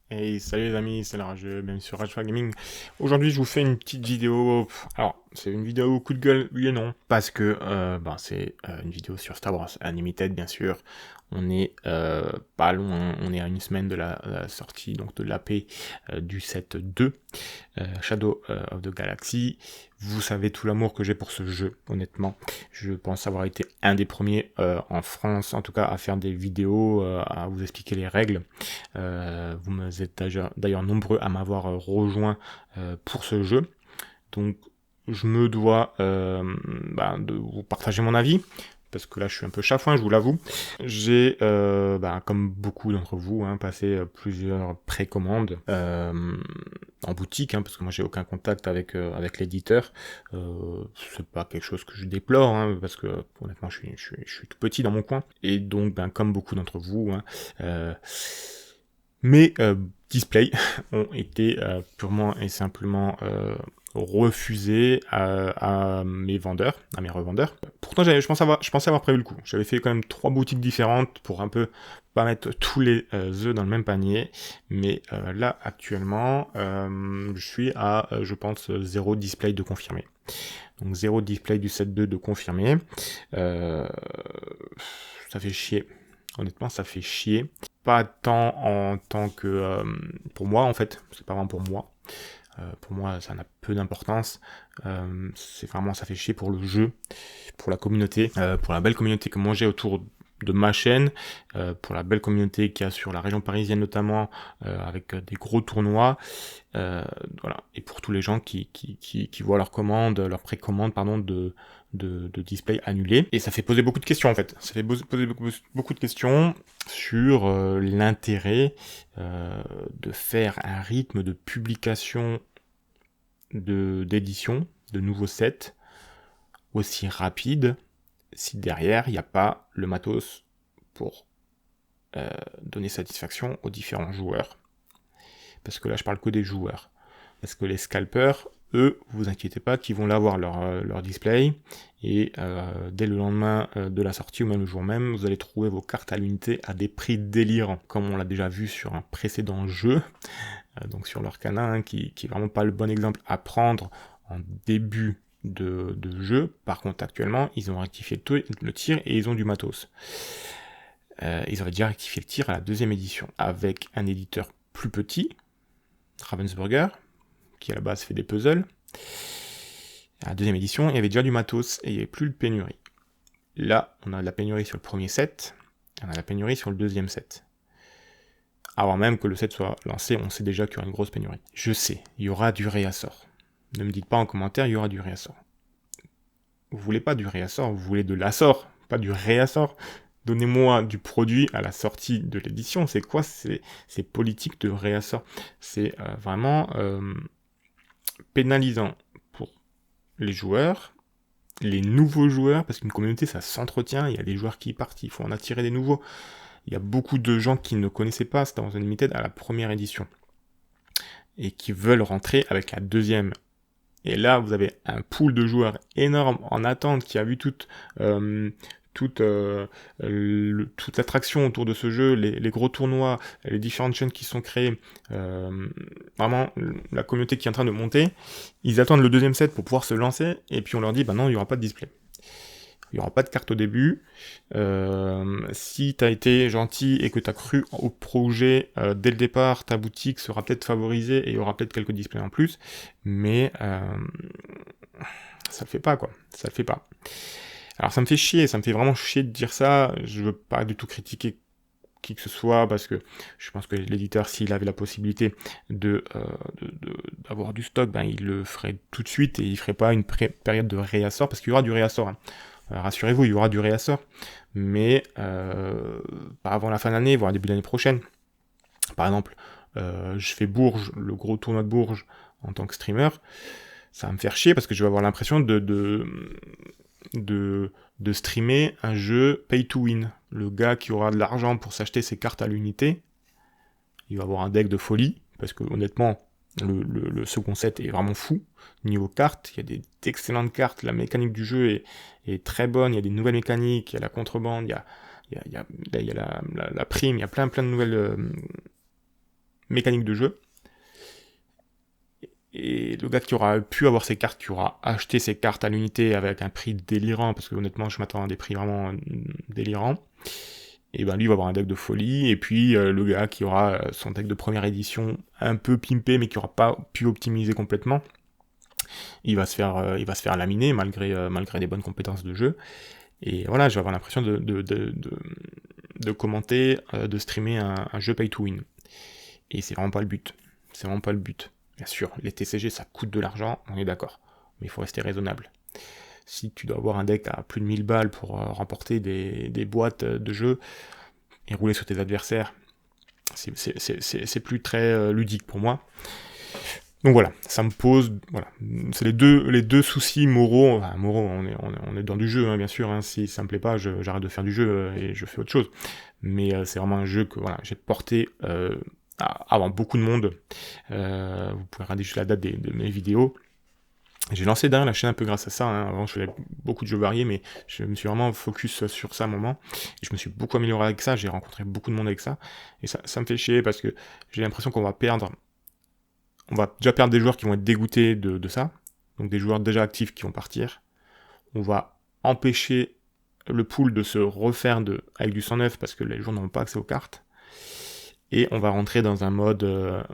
Hey, salut les amis, c'est le Rageux, même sur Rage Gaming. Aujourd'hui, je vous fais une petite vidéo. Alors, c'est une vidéo coup de gueule, oui et non. Parce que c'est une vidéo sur Star Wars Unlimited, bien sûr. On est pas loin, on est à une semaine de la sortie donc de l'AP du set 2. Shadow of the Galaxy. Vous savez tout l'amour que j'ai pour ce jeu, honnêtement. Je pense avoir été un des premiers en France, en tout cas, à faire des vidéos, à vous expliquer les règles. Vous êtes d'ailleurs nombreux à m'avoir rejoint pour ce jeu. Donc, je me dois de vous partager mon avis, parce que là je suis un peu chafouin, je vous l'avoue. J'ai, comme beaucoup d'entre vous, passé plusieurs précommandes en boutique, parce que moi j'ai aucun contact avec l'éditeur. C'est pas quelque chose que je déplore, parce que honnêtement je suis tout petit dans mon coin. Et donc, comme beaucoup d'entre vous, mes displays ont été purement et simplement refusés à mes vendeurs, à mes revendeurs. Pourtant, je pensais avoir prévu le coup. J'avais fait quand même 3 boutiques différentes pour un peu pas mettre tous les œufs dans le même panier. Mais là, actuellement, je suis à, je pense, 0 display de confirmé. Donc 0 display du set 2 de confirmé. Ça fait chier. Honnêtement, ça fait chier. Pas tant en tant que pour moi, en fait. C'est pas vraiment pour moi. Pour moi, ça n'a peu d'importance. C'est vraiment, ça fait chier pour le jeu, pour la communauté, pour la belle communauté que moi j'ai autour de ma chaîne, pour la belle communauté qu'il y a sur la région parisienne notamment, avec des gros tournois, voilà, et pour tous les gens qui voient leur commande, leur précommande, pardon, de display annulé. Et ça fait poser beaucoup de questions en fait. Ça fait poser beaucoup de questions sur l'intérêt de faire un rythme de publication d'édition de nouveaux sets aussi rapide si derrière il n'y a pas le matos pour donner satisfaction aux différents joueurs. Parce que là je parle que des joueurs. Parce que les scalpers, eux, vous inquiétez pas, qu'ils vont l'avoir leur display, et dès le lendemain de la sortie, ou même le jour même, vous allez trouver vos cartes à l'unité à des prix délirants, comme on l'a déjà vu sur un précédent jeu, donc sur l'Orcana, qui est vraiment pas le bon exemple à prendre en début de jeu. Par contre, actuellement, ils ont rectifié le tir et ils ont du matos. Ils auraient déjà rectifié le tir à la 2e édition, avec un éditeur plus petit, Ravensburger, qui à la base fait des puzzles. À la 2e édition, il y avait déjà du matos et il n'y avait plus de pénurie. Là, on a de la pénurie sur le premier set, on a de la pénurie sur le 2e set. Avant même que le set soit lancé, on sait déjà qu'il y aura une grosse pénurie. Je sais, il y aura du réassort. Ne me dites pas en commentaire, il y aura du réassort. Vous voulez pas du réassort, vous voulez de l'assort, pas du réassort. Donnez-moi du produit à la sortie de l'édition. C'est quoi ces politiques de réassort? C'est vraiment pénalisant pour les joueurs, les nouveaux joueurs, parce qu'une communauté ça s'entretient, il y a des joueurs qui partent, il faut en attirer des nouveaux. Il y a beaucoup de gens qui ne connaissaient pas Star Wars Unlimited à la première édition et qui veulent rentrer avec la 2e. Et là, vous avez un pool de joueurs énorme en attente qui a vu toute l'attraction autour de ce jeu, les gros tournois, les différentes chaînes qui sont créées, vraiment la communauté qui est en train de monter. Ils attendent le 2e set pour pouvoir se lancer, et puis on leur dit bah non, il n'y aura pas de display. Il n'y aura pas de carte au début. Si tu as été gentil et que tu as cru au projet dès le départ, ta boutique sera peut-être favorisée et il y aura peut-être quelques displays en plus, mais ça le fait pas, quoi. Ça le fait pas. Alors ça me fait chier, ça me fait vraiment chier de dire ça. Je veux pas du tout critiquer qui que ce soit, parce que je pense que l'éditeur, s'il avait la possibilité d'avoir du stock, il le ferait tout de suite et il ferait pas une période de réassort, parce qu'il y aura du réassort. Rassurez-vous, il y aura du réassort, mais pas avant la fin de l'année, voire début de l'année prochaine. Par exemple, je fais Bourges, le gros tournoi de Bourges en tant que streamer, ça va me faire chier parce que je vais avoir l'impression de streamer un jeu pay to win. Le gars qui aura de l'argent pour s'acheter ses cartes à l'unité, il va avoir un deck de folie, parce que honnêtement, le second set est vraiment fou. Niveau cartes, il y a d'excellentes cartes, la mécanique du jeu est très bonne, il y a des nouvelles mécaniques, il y a la contrebande, il y a la prime, il y a plein de nouvelles mécanique de jeu. Et le gars qui aura pu avoir ces cartes, qui aura acheté ces cartes à l'unité avec un prix délirant, parce que honnêtement je m'attends à des prix vraiment délirants, et ben lui il va avoir un deck de folie. Et puis le gars qui aura son deck de première édition un peu pimpé mais qui aura pas pu optimiser complètement, il va se faire laminer malgré des bonnes compétences de jeu. Et voilà, je vais avoir l'impression de commenter, de streamer un jeu pay to win. Et c'est vraiment pas le but. C'est vraiment pas le but. Bien sûr, les TCG ça coûte de l'argent, on est d'accord. Mais il faut rester raisonnable. Si tu dois avoir un deck à plus de 1000 balles pour remporter des boîtes de jeux et rouler sur tes adversaires, c'est plus très ludique pour moi. Donc voilà, ça me pose, voilà, c'est les deux soucis moraux. Enfin, moraux, on est dans du jeu, hein, bien sûr. Hein, si ça me plaît pas, j'arrête de faire du jeu et je fais autre chose. Mais c'est vraiment un jeu que voilà, j'ai porté avant beaucoup de monde. Vous pouvez regarder juste la date de mes vidéos. J'ai lancé derrière la chaîne un peu grâce à ça. Hein. Avant, je faisais beaucoup de jeux variés, mais je me suis vraiment focus sur ça à un moment. Et je me suis beaucoup amélioré avec ça. J'ai rencontré beaucoup de monde avec ça. Et ça me fait chier parce que j'ai l'impression qu'on va perdre. On va déjà perdre des joueurs qui vont être dégoûtés de ça. Donc des joueurs déjà actifs qui vont partir. On va empêcher le pool de se refaire avec du 109 parce que les joueurs n'auront pas accès aux cartes. Et on va rentrer dans un mode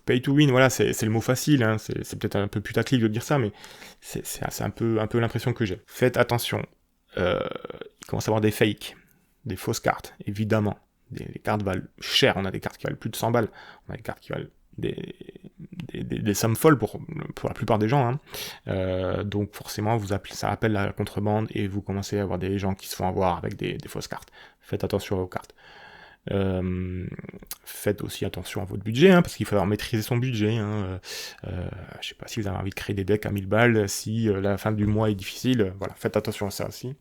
pay to win. Voilà, c'est le mot facile. Hein. C'est peut-être un peu putaclic de dire ça, mais c'est un peu l'impression que j'ai. Faites attention. Il commence à y avoir des fakes, des fausses cartes, évidemment. Les cartes valent cher. On a des cartes qui valent plus de 100 balles. On a des cartes qui valent des sommes folles pour la plupart des gens. Hein. Donc forcément, ça appelle la contrebande et vous commencez à avoir des gens qui se font avoir avec des fausses cartes. Faites attention à vos cartes. Faites aussi attention à votre budget, hein, parce qu'il faut maîtriser son budget. Hein. Je sais pas si vous avez envie de créer des decks à 1000 balles, si la fin du mois est difficile. Voilà, faites attention à ça aussi.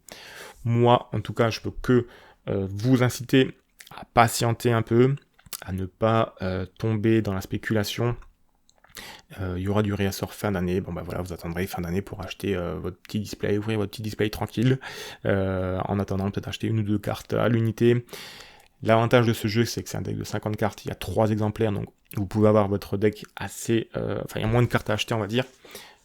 Moi, en tout cas, je peux que vous inciter à patienter un peu, à ne pas tomber dans la spéculation. Il y aura du réassort fin d'année. Bon bah voilà, vous attendrez fin d'année pour acheter votre petit display, ouvrir votre petit display tranquille. En attendant, peut-être acheter une ou deux cartes à l'unité. L'avantage de ce jeu, c'est que c'est un deck de 50 cartes, il y a 3 exemplaires, donc vous pouvez avoir votre deck assez... Enfin, il y a moins de cartes à acheter, on va dire,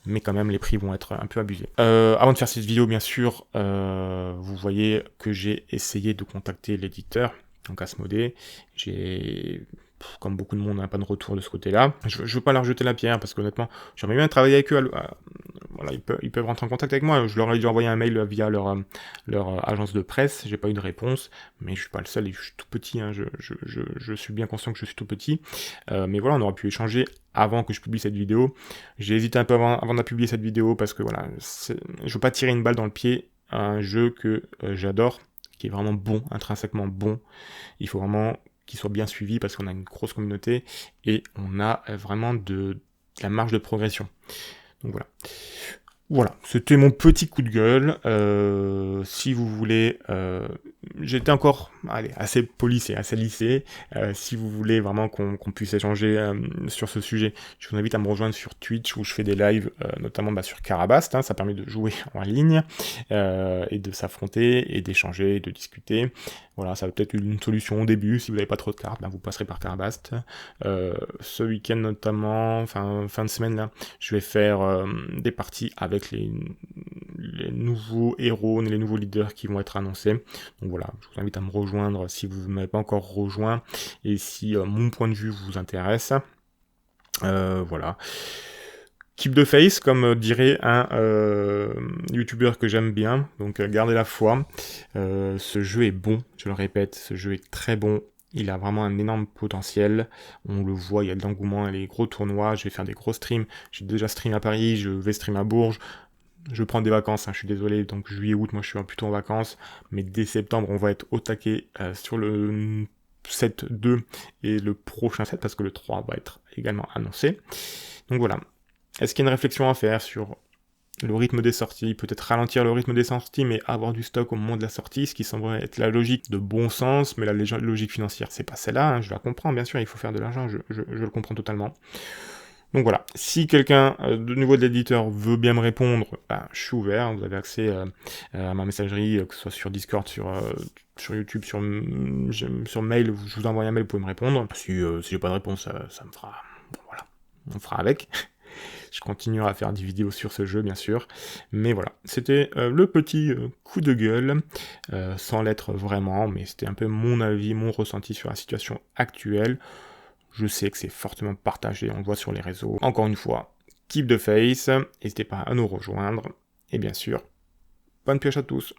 mais quand même, les prix vont être un peu abusés. Avant de faire cette vidéo, bien sûr, vous voyez que j'ai essayé de contacter l'éditeur, donc Asmodée. J'ai... Comme beaucoup de monde, pas de retour de ce côté-là. Je veux pas leur jeter la pierre, parce qu'honnêtement, j'aimerais bien travailler avec eux. Voilà, ils peuvent rentrer en contact avec moi. Je leur ai déjà envoyé un mail via leur agence de presse. J'ai pas eu de réponse, mais je suis pas le seul. Je suis tout petit. Hein, je suis bien conscient que je suis tout petit. Mais voilà, on aurait pu échanger avant que je publie cette vidéo. J'ai hésité un peu avant de publier cette vidéo, parce que voilà, je veux pas tirer une balle dans le pied à un jeu que j'adore, qui est vraiment bon, intrinsèquement bon. Il faut vraiment qu'il soit bien suivi parce qu'on a une grosse communauté et on a vraiment de la marge de progression. Donc voilà. Voilà, c'était mon petit coup de gueule. Si vous voulez, j'étais encore assez policé, assez lissé. Si vous voulez vraiment qu'on puisse échanger sur ce sujet, je vous invite à me rejoindre sur Twitch où je fais des lives, notamment sur Karabast. Hein, ça permet de jouer en ligne et de s'affronter et d'échanger, et de discuter. Voilà, ça va peut-être être une solution au début. Si vous n'avez pas trop de cartes, vous passerez par Karabast. Ce week-end notamment, fin de semaine là, je vais faire des parties avec les nouveaux héros, les nouveaux leaders qui vont être annoncés. Donc voilà, je vous invite à me rejoindre si vous ne m'avez pas encore rejoint et si mon point de vue vous intéresse. Voilà. Keep the face, comme dirait un youtubeur que j'aime bien, donc gardez la foi. Ce jeu est bon, je le répète, ce jeu est très bon. Il a vraiment un énorme potentiel, on le voit, il y a de l'engouement, il y a des gros tournois, je vais faire des gros streams, j'ai déjà stream à Paris, je vais stream à Bourges, je prends des vacances, je suis désolé, donc juillet-août, moi je suis plutôt en vacances, mais dès septembre, on va être au taquet sur le 7-2 et le prochain 7, parce que le 3 va être également annoncé. Donc voilà, est-ce qu'il y a une réflexion à faire sur le rythme des sorties, peut-être ralentir le rythme des sorties, mais avoir du stock au moment de la sortie, ce qui semblerait être la logique de bon sens, mais la logique financière, c'est pas celle-là, hein, je la comprends, bien sûr, il faut faire de l'argent, je le comprends totalement. Donc voilà, si quelqu'un de nouveau de l'éditeur veut bien me répondre, je suis ouvert, vous avez accès à ma messagerie, que ce soit sur Discord, sur YouTube, sur mail, je vous envoie un mail, vous pouvez me répondre. Si j'ai pas de réponse, ça me fera... Bon, voilà, on fera avec. Je continuerai à faire des vidéos sur ce jeu, bien sûr. Mais voilà, c'était le petit coup de gueule, sans l'être vraiment, mais c'était un peu mon avis, mon ressenti sur la situation actuelle. Je sais que c'est fortement partagé, on le voit sur les réseaux. Encore une fois, keep the face, n'hésitez pas à nous rejoindre. Et bien sûr, bonne pioche à tous.